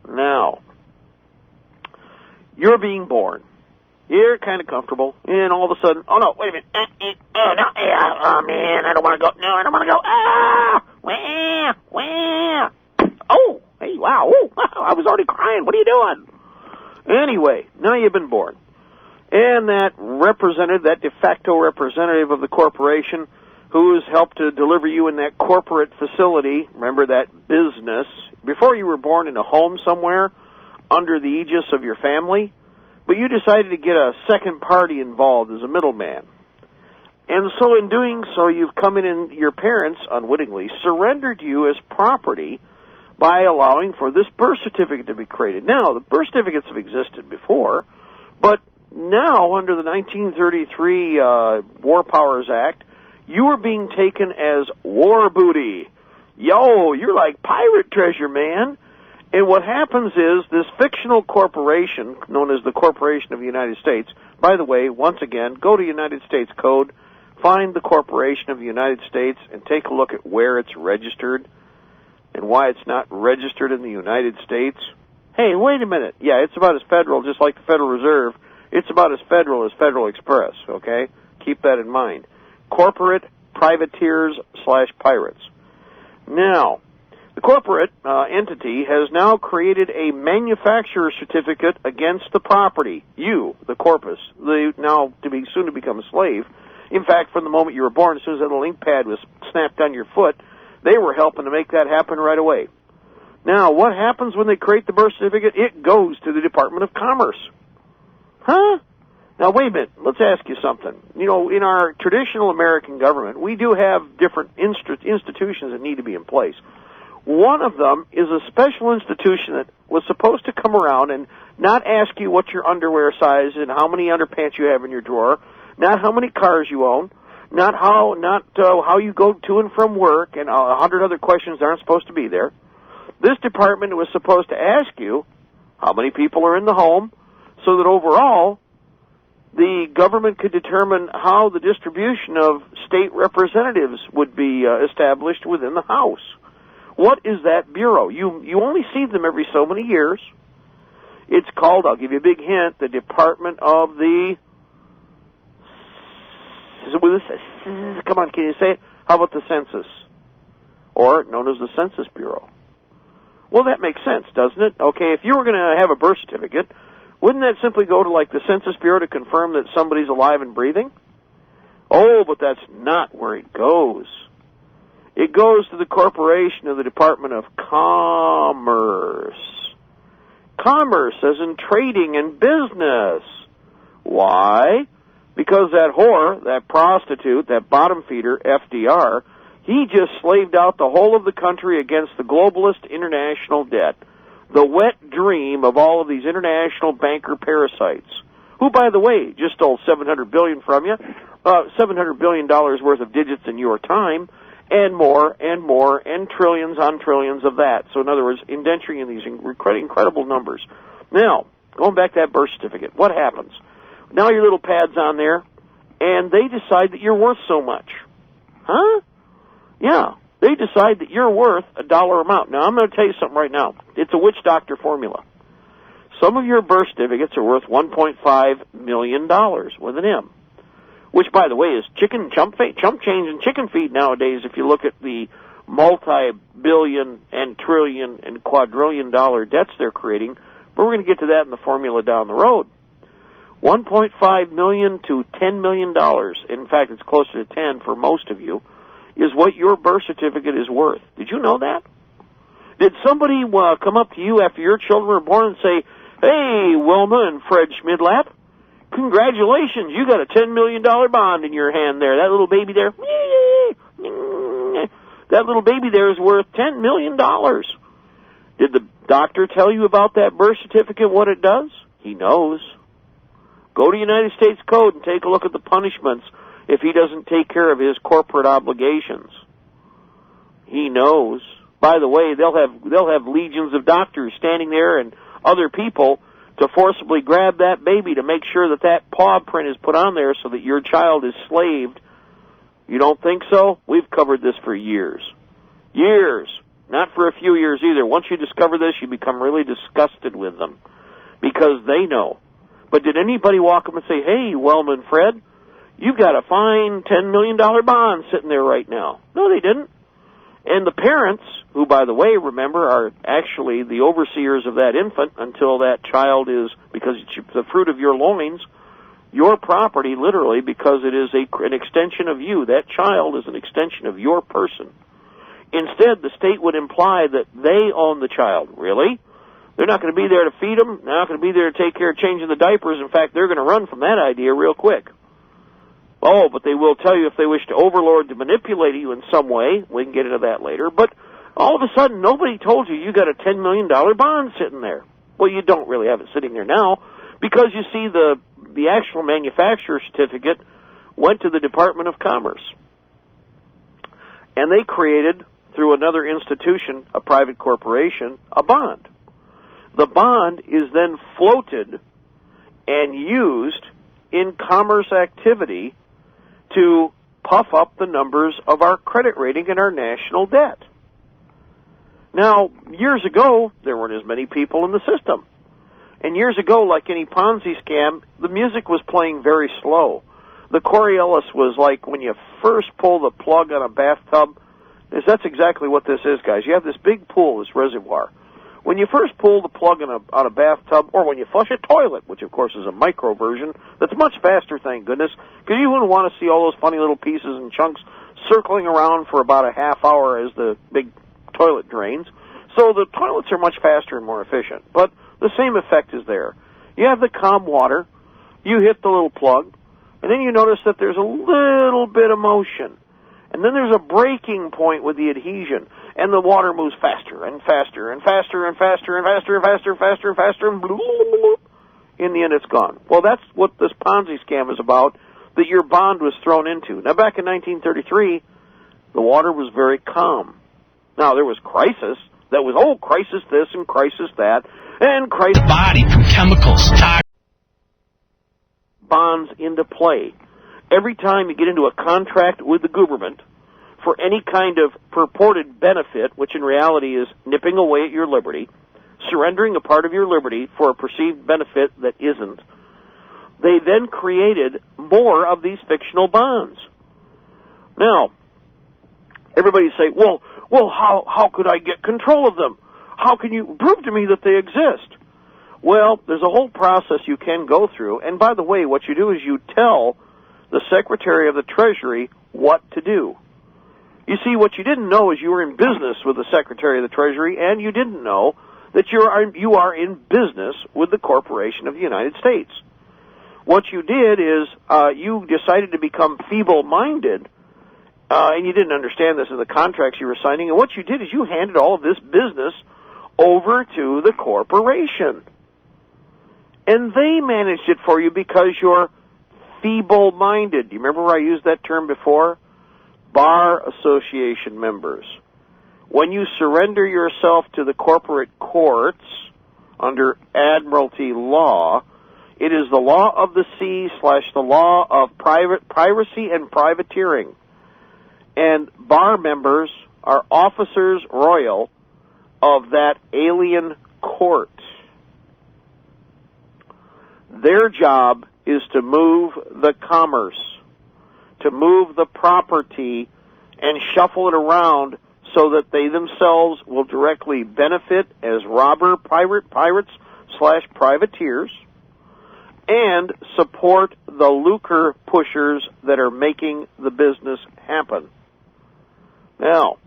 Now, you're being born. You're kind of comfortable, and all of a sudden, oh no, wait a minute. Oh no, oh man, I don't want to go. No, I don't want to go. Oh, hey, wow, I was already crying. What are you doing? Anyway, now you've been born. And that de facto representative of the corporation who has helped to deliver you in that corporate facility, remember that business, before you were born in a home somewhere under the aegis of your family, but you decided to get a second party involved as a middleman. And so in doing so, you've come in and your parents, unwittingly, surrendered you as property by allowing for this birth certificate to be created. Now, the birth certificates have existed before, but now, under the 1933 War Powers Act, you are being taken as war booty. Yo, you're like pirate treasure, man. And what happens is this fictional corporation, known as the Corporation of the United States, by the way, once again, go to United States Code, find the Corporation of the United States, and take a look at where it's registered and why it's not registered in the United States. Hey, wait a minute. Yeah, it's about as federal, just like the Federal Reserve. It's about as federal as Federal Express, okay? Keep that in mind. Corporate privateers / pirates. Now, the corporate entity has now created a manufacturer certificate against the property. You, the corpus, now soon to become a slave. In fact, from the moment you were born, as soon as that little ink pad was snapped on your foot, they were helping to make that happen right away. Now, what happens when they create the birth certificate? It goes to the Department of Commerce. Huh? Now, wait a minute. Let's ask you something. You know, in our traditional American government, we do have different institutions that need to be in place. One of them is a special institution that was supposed to come around and not ask you what your underwear size and how many underpants you have in your drawer, not how many cars you own, not how you go to and from work, and 100 other questions that aren't supposed to be there. This department was supposed to ask you how many people are in the home, so that overall, the government could determine how the distribution of state representatives would be established within the House. What is that bureau? You only see them every so many years. It's called, I'll give you a big hint, the Department of the... Come on, can you say it? How about the Census? Or known as the Census Bureau. Well, that makes sense, doesn't it? Okay, if you were going to have a birth certificate, wouldn't that simply go to, like, the Census Bureau to confirm that somebody's alive and breathing? Oh, but that's not where it goes. It goes to the corporation of the Department of Commerce. Commerce, as in trading and business. Why? Because that whore, that prostitute, that bottom feeder, FDR, he just slaved out the whole of the country against the globalist international debt. The wet dream of all of these international banker parasites, who, by the way, just stole $700 billion from you, $700 billion worth of digits in your time, and more, and trillions on trillions of that. So, in other words, indenturing in these incredible numbers. Now, going back to that birth certificate, what happens? Now your little pad's on there, and they decide that you're worth so much. Huh? Yeah. They decide that you're worth a dollar amount. Now, I'm going to tell you something right now. It's a witch doctor formula. Some of your birth certificates are worth $1.5 million with an M, which, by the way, is chump change and chicken feed nowadays if you look at the multi-billion and trillion and quadrillion dollar debts they're creating. But we're going to get to that in the formula down the road. $1.5 million to $10 million, in fact, it's closer to 10 for most of you, is what your birth certificate is worth. Did you know that? Did somebody come up to you after your children were born and say, "Hey, Wilma and Fred Schmidlap, congratulations, you got a $10 million bond in your hand there. That little baby there, that little baby there is worth $10 million. Did the doctor tell you about that birth certificate, what it does? He knows. Go to United States Code and take a look at the punishments if he doesn't take care of his corporate obligations. He knows. By the way, they'll have legions of doctors standing there and other people to forcibly grab that baby to make sure that that paw print is put on there so that your child is slaved. You don't think so? We've covered this for years. Years. Not for a few years either. Once you discover this, you become really disgusted with them because they know. But did anybody walk up and say, hey, Wellman Fred, you've got a fine $10 million bond sitting there right now? No, they didn't. And the parents, who, by the way, remember, are actually the overseers of that infant until that child is, because it's the fruit of your loins, your property, literally, because it is an extension of you. That child is an extension of your person. Instead, the state would imply that they own the child. Really? They're not going to be there to feed them. They're not going to be there to take care of changing the diapers. In fact, they're going to run from that idea real quick. Oh, but they will tell you if they wish to overlord, to manipulate you in some way. We can get into that later. But all of a sudden, nobody told you got a $10 million bond sitting there. Well, you don't really have it sitting there now because, you see, the actual manufacturer certificate went to the Department of Commerce. And they created, through another institution, a private corporation, a bond. The bond is then floated and used in commerce activity to puff up the numbers of our credit rating and our national debt. Now, years ago, there weren't as many people in the system. And years ago, like any Ponzi scam, the music was playing very slow. The Coriolis was like when you first pull the plug on a bathtub. That's exactly what this is, guys. You have this big pool, this reservoir. When you first pull the plug on a bathtub, or when you flush a toilet, which of course is a micro version, that's much faster, thank goodness, because you wouldn't want to see all those funny little pieces and chunks circling around for about a half hour as the big toilet drains. So the toilets are much faster and more efficient, but the same effect is there. You have the calm water, you hit the little plug, and then you notice that there's a little bit of motion. And then there's a breaking point with the adhesion, and the water moves faster and faster and faster and faster and faster and faster and faster and faster, and in the end it's gone. Well, that's what this Ponzi scam is about, that your bond was thrown into. Now, back in 1933, the water was very calm. Now, there was crisis. That was, crisis this and crisis that, and crisis body from chemicals, bonds into play. Every time you get into a contract with the government for any kind of purported benefit, which in reality is nipping away at your liberty, surrendering a part of your liberty for a perceived benefit that isn't, they then created more of these fictional bonds. Now, everybody say, well, how could I get control of them? How can you prove to me that they exist? Well, there's a whole process you can go through, and by the way, what you do is you tell the Secretary of the Treasury what to do. You see, what you didn't know is you were in business with the Secretary of the Treasury, and you didn't know that you are in business with the Corporation of the United States. What you did is you decided to become feeble-minded, and you didn't understand this in the contracts you were signing, and what you did is you handed all of this business over to the corporation. And they managed it for you because you're feeble-minded. Do you remember where I used that term before? Bar association members. When you surrender yourself to the corporate courts under admiralty law, it is the law of the sea / the law of piracy and privateering. And bar members are officers royal of that alien court. Their job is to move the commerce, to move the property, and shuffle it around so that they themselves will directly benefit as pirates / privateers, and support the lucre pushers that are making the business happen. Now,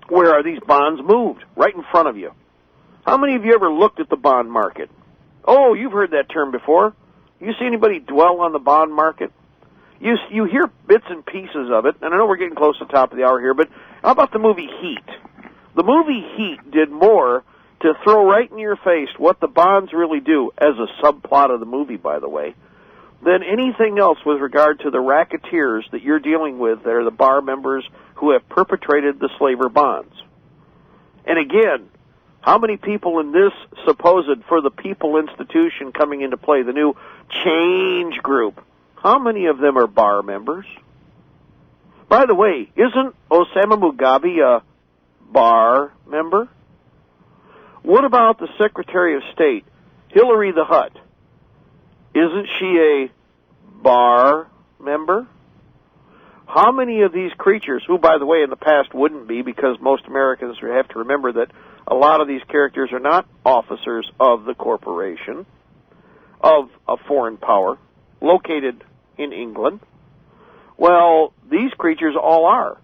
where are these bonds moved? Right in front of you. How many of you ever looked at the bond market? Oh, you've heard that term before. You see anybody dwell on the bond market? You hear bits and pieces of it, and I know we're getting close to the top of the hour here, but how about the movie Heat? The movie Heat did more to throw right in your face what the bonds really do, as a subplot of the movie, by the way, than anything else with regard to the racketeers that you're dealing with that are the bar members who have perpetrated the slaver bonds. And again, how many people in this supposed for the people institution coming into play, the new change group, how many of them are bar members? By the way, isn't Osama Mugabe a bar member? What about the Secretary of State, Hillary the Hutt? Isn't she a bar member? How many of these creatures, who, by the way, in the past wouldn't be, because most Americans have to remember that a lot of these characters are not officers of the corporation, of a foreign power, located in England. Well, these creatures all are.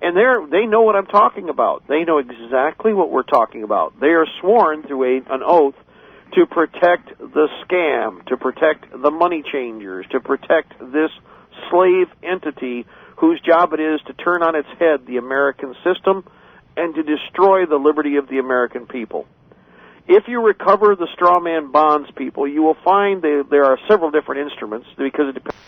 And they know what I'm talking about. They know exactly what we're talking about. They are sworn through an oath to protect the scam, to protect the money changers, to protect this slave entity whose job it is to turn on its head the American system and to destroy the liberty of the American people. If you recover the Strawman bonds, people, you will find there are several different instruments, because it depends